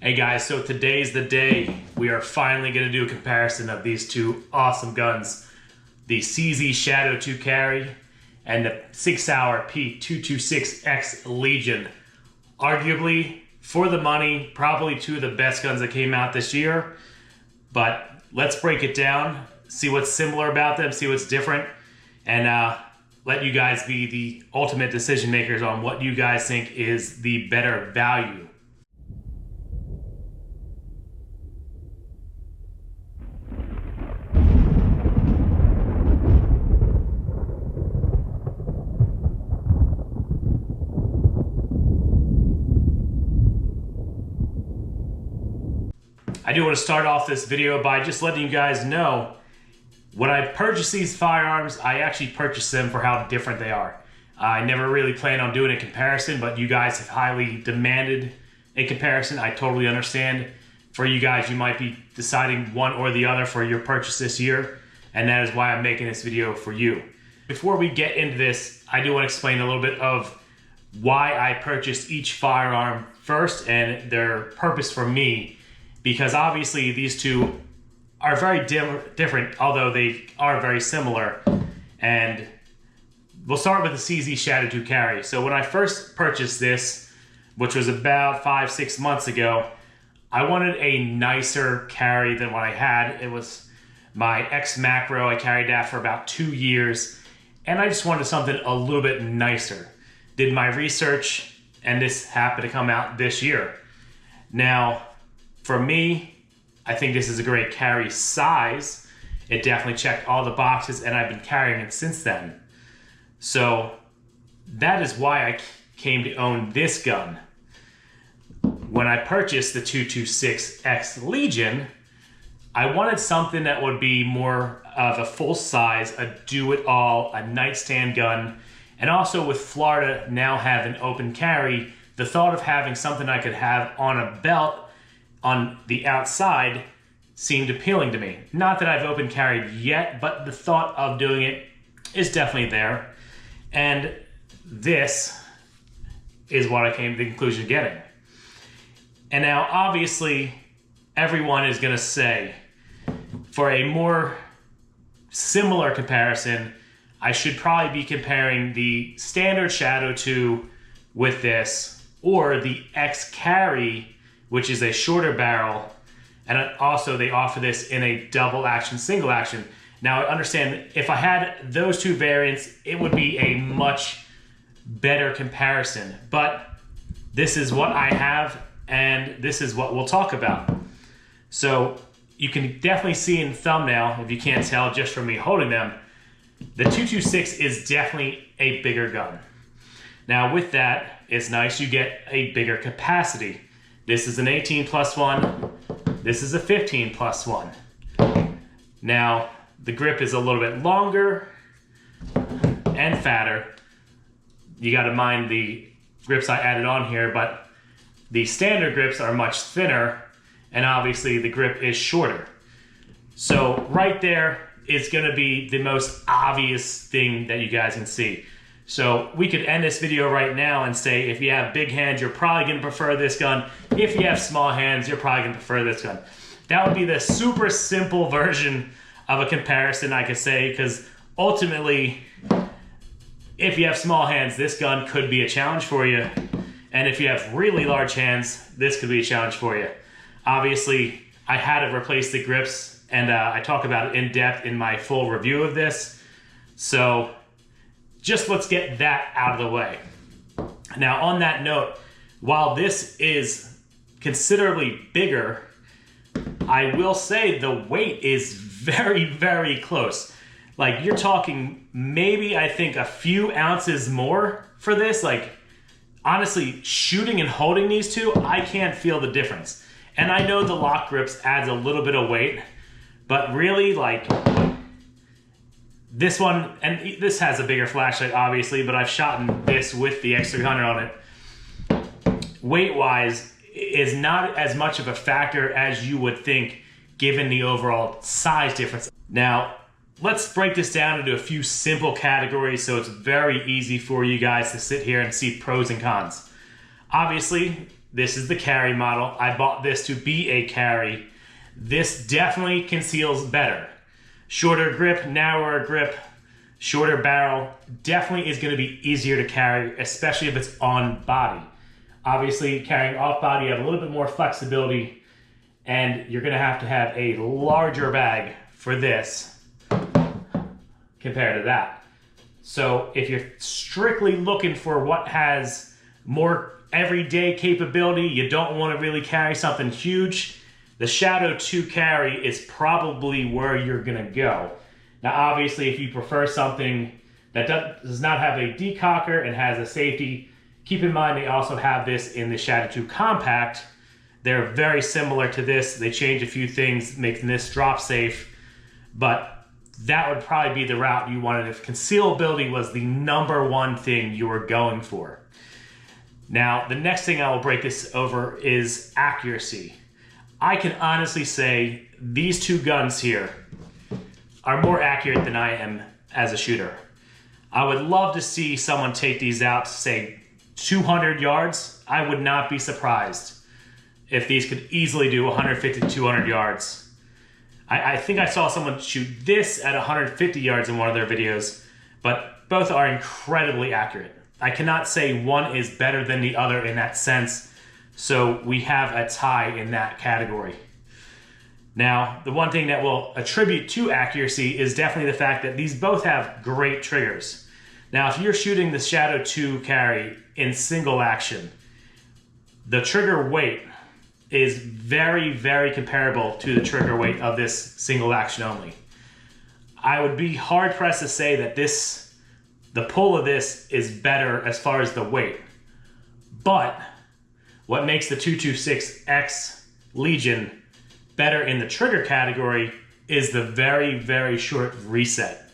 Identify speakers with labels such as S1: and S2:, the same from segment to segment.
S1: Hey guys, so today's the day. We are finally going to do a comparison of these two awesome guns. The SIG Shadow 2 Carry and the SIG Sauer P226-X Legion. Arguably, for the money, probably two of the best guns that came out this year. But let's break it down, see what's similar about them, see what's different, and let you guys be the ultimate decision makers on what you guys think is the better value. I do want to start off this video by just letting you guys know when I purchased these firearms, I actually purchased them for how different they are. I never really planned on doing a comparison, but you guys have highly demanded a comparison. I totally understand. For you guys, you might be deciding one or the other for your purchase this year, and that is why I'm making this video for you. Before we get into this, I do want to explain a little bit of why I purchased each firearm first and their purpose for me. Because obviously these two are very different, although they are very similar. And we'll start with the SIG Shadow 2 Carry. So when I first purchased this, which was about 5-6 months ago, I wanted a nicer carry than what I had. It was my X Macro. I carried that for about 2 years, and I just wanted something a little bit nicer. Did my research, and this happened to come out this year. Now, for me, I think this is a great carry size. It definitely checked all the boxes, and I've been carrying it since then. So that is why I came to own this gun. When I purchased the 226-X Legion, I wanted something that would be more of a full size, a do-it-all, a nightstand gun. And also with Florida now having open carry, the thought of having something I could have on a belt on the outside seemed appealing to me. Not that I've open carried yet, but the thought of doing it is definitely there. And this is what I came to the conclusion of getting. And now obviously everyone is gonna say, for a more similar comparison, I should probably be comparing the standard Shadow 2 with this, or the X Carry, which is a shorter barrel, and also they offer this in a double action, single action. Now I understand if I had those two variants, it would be a much better comparison, but this is what I have, and this is what we'll talk about. So you can definitely see in the thumbnail, if you can't tell just from me holding them, the 226 is definitely a bigger gun. Now with that, it's nice you get a bigger capacity. This is an 18+1, this is a 15+1. Now, the grip is a little bit longer and fatter. You gotta mind the grips I added on here, but the standard grips are much thinner, and obviously the grip is shorter. So right there is gonna be the most obvious thing that you guys can see. So we could end this video right now and say, if you have big hands, you're probably gonna prefer this gun. If you have small hands, you're probably gonna prefer this gun. That would be the super simple version of a comparison I could say, because ultimately, if you have small hands, this gun could be a challenge for you. And if you have really large hands, this could be a challenge for you. Obviously, I had to replace the grips, and I talk about it in depth in my full review of this. So just let's get that out of the way. Now on that note, while this is considerably bigger, I will say the weight is very, very close. Like you're talking maybe I think a few ounces more for this. Like honestly, shooting and holding these two, I can't feel the difference. And I know the lock grips adds a little bit of weight, but really like this one, and this has a bigger flashlight obviously, but I've shot in this with the X300 on it. Weight-wise is not as much of a factor as you would think given the overall size difference. Now, let's break this down into a few simple categories so it's very easy for you guys to sit here and see pros and cons. Obviously, This is the carry model. I bought this to be a carry. This definitely conceals better. Shorter grip, narrower grip, shorter barrel, definitely is gonna be easier to carry, especially if it's on body. Obviously, carrying off body, you have a little bit more flexibility, and you're gonna have to have a larger bag for this compared to that. So if you're strictly looking for what has more everyday capability, you don't want to really carry something huge, the Shadow 2 carry is probably where you're gonna go. Now obviously if you prefer something that does not have a decocker and has a safety, keep in mind they also have this in the Shadow 2 Compact. They're very similar to this. They change a few things, making this drop safe, but that would probably be the route you wanted if concealability was the #1 thing you were going for. Now, the next thing I will break this over is accuracy. I can honestly say these two guns here are more accurate than I am as a shooter. I would love to see someone take these out to say 200 yards. I would not be surprised if these could easily do 150 to 200 yards. I think I saw someone shoot this at 150 yards in one of their videos, but both are incredibly accurate. I cannot say one is better than the other in that sense, so we have a tie in that category. Now, the one thing that will attribute to accuracy is definitely the fact that these both have great triggers. Now, if you're shooting the Shadow 2 carry in single action, the trigger weight is very, very comparable to the trigger weight of this single action only. I would be hard pressed to say that the pull of this is better as far as the weight. But what makes the 226-X Legion better in the trigger category is the very, very short reset.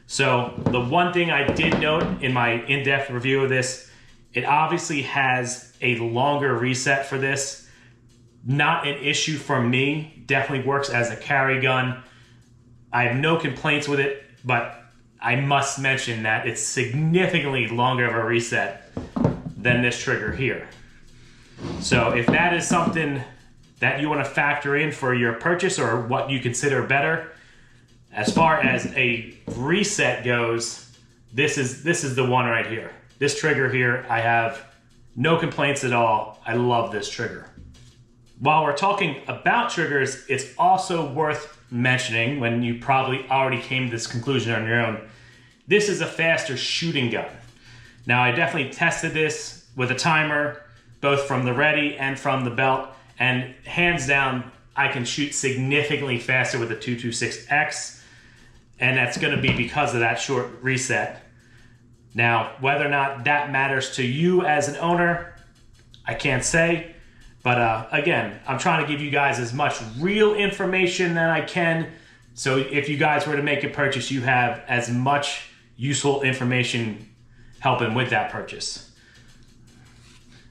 S1: So the one thing I did note in my in-depth review of this, it obviously has a longer reset for this. Not an issue for me, definitely works as a carry gun. I have no complaints with it, but I must mention that it's significantly longer of a reset than this trigger here. So if that is something that you want to factor in for your purchase or what you consider better, as far as a reset goes, this is the one right here. This trigger here, I have no complaints at all. I love this trigger. While we're talking about triggers, it's also worth mentioning, when you probably already came to this conclusion on your own, this is a faster shooting gun. Now, I definitely tested this with a timer, both from the ready and from the belt, and hands down, I can shoot significantly faster with the 226-X, and that's gonna be because of that short reset. Now, whether or not that matters to you as an owner, I can't say. But again, I'm trying to give you guys as much real information that I can. So if you guys were to make a purchase, you have as much useful information helping with that purchase.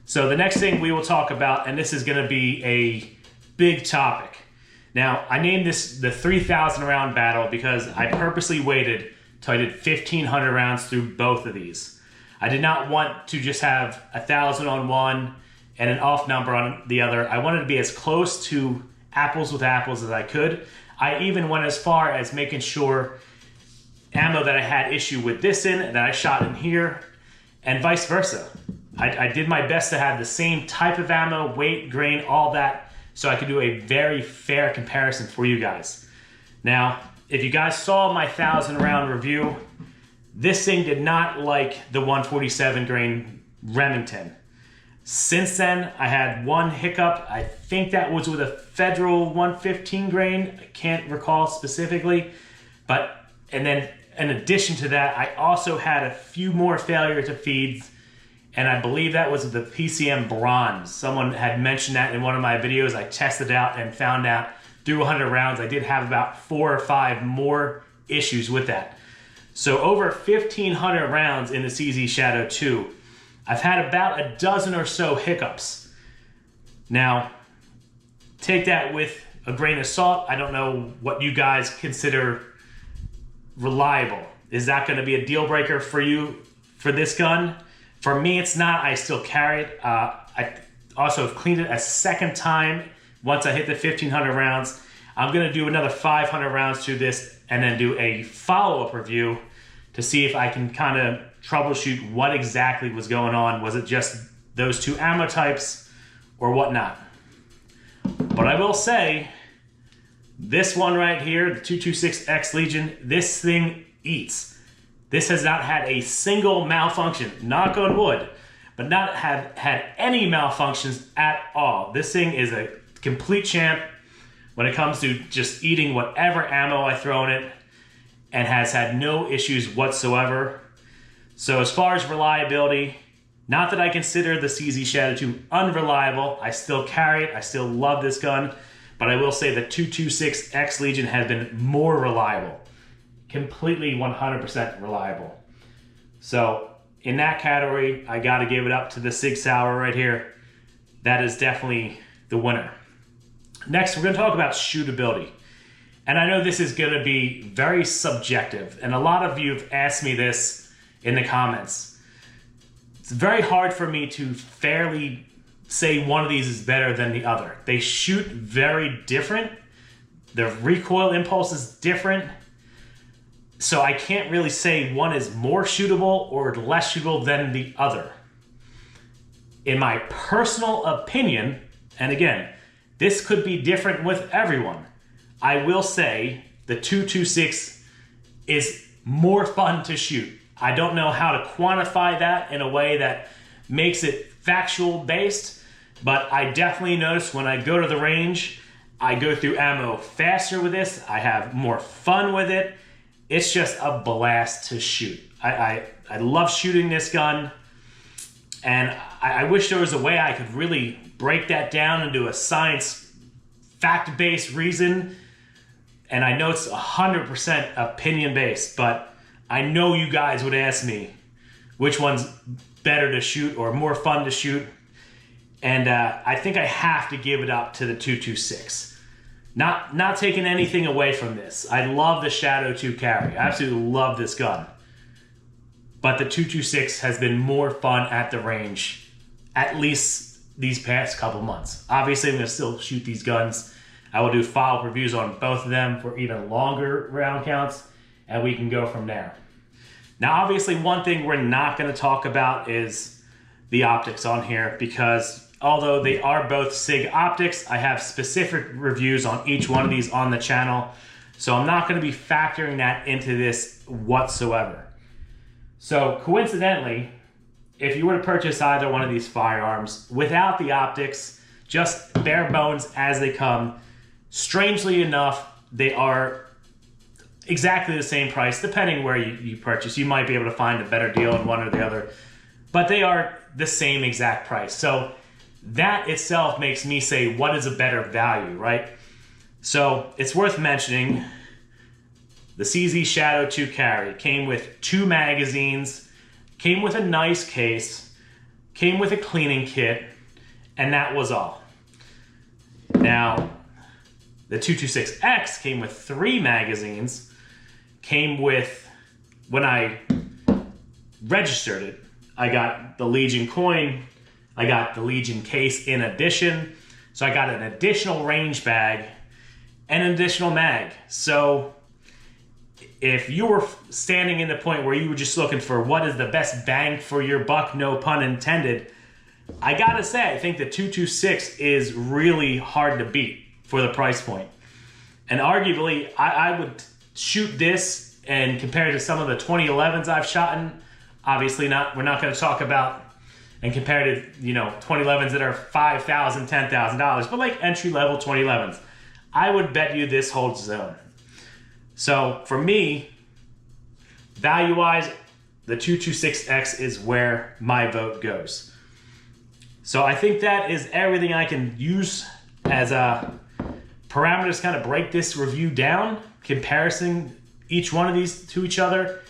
S1: So the next thing we will talk about, and this is gonna be a big topic. Now, I named this the 3,000 round battle because I purposely waited till I did 1,500 rounds through both of these. I did not want to just have 1,000 on one and an off number on the other. I wanted to be as close to apples with apples as I could. I even went as far as making sure ammo that I had issue with this in, that I shot in here, and vice versa. I did my best to have the same type of ammo, weight, grain, all that, so I could do a very fair comparison for you guys. Now, if you guys saw my 1,000 round review, this thing did not like the 147 grain Remington. Since then, I had one hiccup. I think that was with a Federal 115 grain. I can't recall specifically. And then in addition to that, I also had a few more failure to feeds, and I believe that was the PCM Bronze. Someone had mentioned that in one of my videos. I tested it out and found out through 100 rounds, I did have about 4 or 5 more issues with that. So over 1,500 rounds in the CZ Shadow 2, I've had about a dozen or so hiccups. Now, take that with a grain of salt. I don't know what you guys consider reliable. Is that going to be a deal breaker for you for this gun? For me, it's not. I still carry it. also have cleaned it a second time once I hit the 1,500 rounds. I'm gonna do another 500 rounds to this and then do a follow-up review to see if I can kind of troubleshoot what exactly was going on. Was it just those two ammo types or whatnot? But I will say, this one right here, the 226-X Legion, this thing eats. This has not had a single malfunction, knock on wood, but not have had any malfunctions at all. This thing is a complete champ when it comes to just eating whatever ammo I throw in it, and has had no issues whatsoever. So as far as reliability, not that I consider the CZ Shadow 2 unreliable, I still carry it, I still love this gun, but I will say the 226-X Legion has been more reliable. Completely 100% reliable. So in that category, I gotta give it up to the SIG Sauer right here. That is definitely the winner. Next, we're gonna talk about shootability. And I know this is gonna be very subjective, and a lot of you have asked me this in the comments. It's very hard for me to fairly say one of these is better than the other. They shoot very different. The recoil impulse is different. So I can't really say one is more shootable or less shootable than the other. In my personal opinion, and again, this could be different with everyone, I will say the 226 is more fun to shoot. I don't know how to quantify that in a way that makes it factual based, but I definitely notice when I go to the range, I go through ammo faster with this. I have more fun with it. It's just a blast to shoot. I love shooting this gun, and I wish there was a way I could really break that down into a science, fact-based reason. And I know it's 100% opinion-based, but I know you guys would ask me which one's better to shoot or more fun to shoot. And I think I have to give it up to the 226. Not taking anything away from this. I love the Shadow 2 carry. I absolutely love this gun. But the 226 has been more fun at the range, at least these past couple months. Obviously, I'm going to still shoot these guns. I will do follow-up reviews on both of them for even longer round counts, and we can go from there. Now, obviously, one thing we're not going to talk about is the optics on here, because although they are both SIG optics, I have specific reviews on each one of these on the channel, so I'm not going to be factoring that into this whatsoever. So, coincidentally, if you were to purchase either one of these firearms without the optics, just bare bones as they come, strangely enough, they are exactly the same price, depending where you purchase. You might be able to find a better deal in one or the other, but they are the same exact price. So that itself makes me say, what is a better value, right? So it's worth mentioning, the CZ Shadow 2 carry came with 2 magazines, came with a nice case, came with a cleaning kit, and that was all. Now, the 226X came with 3 magazines, came with, when I registered it, I got the Legion coin, I got the Legion case in addition, so I got an additional range bag and an additional mag. So if you were standing in the point where you were just looking for what is the best bang for your buck, no pun intended, I gotta say, I think the 226 is really hard to beat for the price point. And arguably, I would shoot this and compare it to some of the 2011s I've shot in. Obviously not, we're not gonna talk about and compare it to, 2011s that are $5,000, $10,000, but like entry-level 2011s. I would bet you this holds its own. So for me, value-wise, the 226X is where my vote goes. So I think that is everything I can use as a parameters to kind of break this review down, comparison each one of these to each other.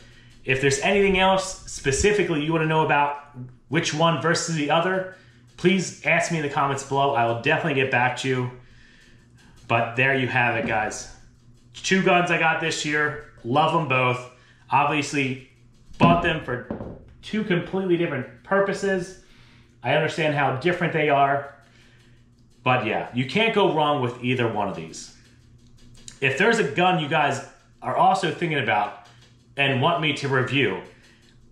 S1: If there's anything else specifically you want to know about which one versus the other, please ask me in the comments below. I will definitely get back to you. But there you have it, guys. 2 guns I got this year. Love them both. Obviously, bought them for 2 completely different purposes. I understand how different they are. But yeah, you can't go wrong with either one of these. If there's a gun you guys are also thinking about and want me to review,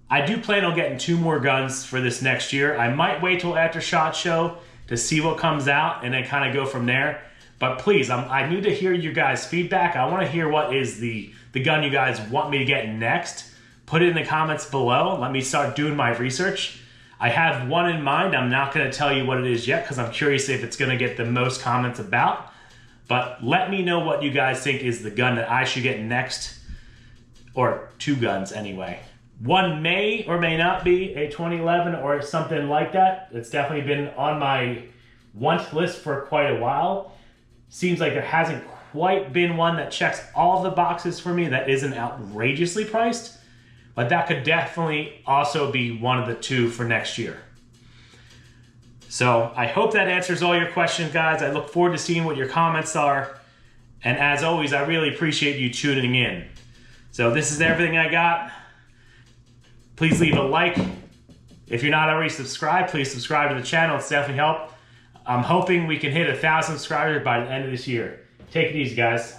S1: I do plan on getting 2 more guns for this next year. I might wait till after SHOT Show to see what comes out and then kind of go from there. But please, I need to hear you guys' feedback. I want to hear what is the gun you guys want me to get next. Put it in the comments below. Let me start doing my research. I have one in mind. I'm not going to tell you what it is yet because I'm curious if it's going to get the most comments about. But let me know what you guys think is the gun that I should get next. Or 2 guns anyway. One may or may not be a 2011 or something like that. It's definitely been on my want list for quite a while. Seems like there hasn't quite been one that checks all the boxes for me that isn't outrageously priced. But that could definitely also be one of the 2 for next year. So I hope that answers all your questions, guys. I look forward to seeing what your comments are. And as always, I really appreciate you tuning in. So this is everything I got. Please leave a like. If you're not already subscribed, please subscribe to the channel. It's definitely helped. I'm hoping we can hit 1,000 subscribers by the end of this year. Take it easy, guys.